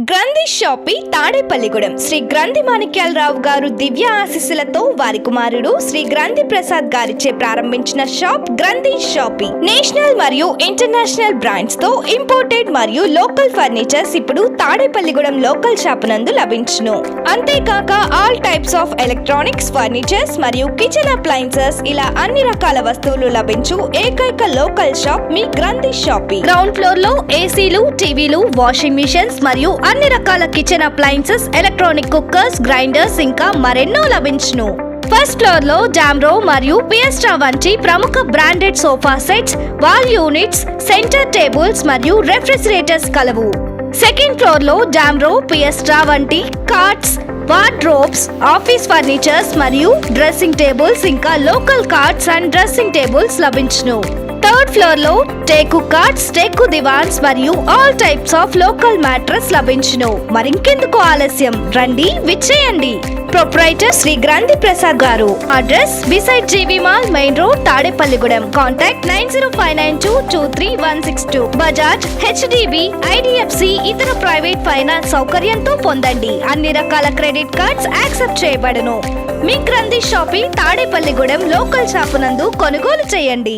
గ్రంథి షాపి తాడేపల్లిగూడెం శ్రీ గ్రంథి మాణిక్యాలరావు గారు దివ్య ఆశీస్సులతో వారి కుమారుడు శ్రీ గ్రంథి ప్రసాద్ గారిచే ప్రారంభించిన షాప్ గ్రంథి షాపి నేషనల్ మరియు ఇంటర్నేషనల్ బ్రాండ్స్ తో ఇంపోర్టెడ్ మరియు లోకల్ ఫర్నిచర్స్ ఇప్పుడు తాడేపల్లిగూడెం లోకల్ షాప్ నందు లభించును. అంతేకాక all types of electronics, furnitures మరియు కిచెన్ అప్లయన్సెస్ ఇలా అన్ని రకాల వస్తువులు లభించు ఏకైక లోకల్ షాప్ మీ గ్రంథి షాపి. గ్రౌండ్ ఫ్లోర్ లో ఏసీలు, టీవీలు, వాషింగ్ మిషన్స్ మరియు అన్ని రకాల kitchen appliances, electronic cookers, grinders ఇంకా మరెన్నో లభించును. ఫస్ట్ ఫ్లోర్ లో డామ్రో మరియు పియస్ట్రా వంటి ప్రముఖ branded sofa sets, wall units, centre tables మరియు రెఫ్రిజిరేటర్స్ కలవు. సెకండ్ ఫ్లోర్ లో డామ్రో, పియస్ట్రా వంటి కార్ట్స్, వార్డ్రోబ్స్, ఆఫీస్ ఫర్నిచర్స్ మరియు డ్రెస్సింగ్ టేబుల్స్ ఇంకా local cots and dressing tables లభించును. థర్డ్ ఫ్లోర్ లో టేకు కార్ట్స్, టేకు దివాన్స్ మరియు all types of local mattress లభించును. మరింకెందుకు ఆలస్యం, రండి విచ్చేయండి. ప్రొప్రైటర్ శ్రీ గ్రంథి ప్రసాద్ గారు. Address beside G V mall, main road, Tadepalligudem. Contact 9059223162. Bajaj, HDB, IDFC ఇతర ప్రైవేట్ ఫైనాన్స్ సౌకర్యంతో పొందండి. అన్ని రకాల క్రెడిట్ కార్డ్స్ యాక్సెప్ట్ చేయబడును. మీ గ్రంథి షాపింగ్ తాడేపల్లిగూడెం లోకల్ షాపు నందు కొనుగోలు చేయండి.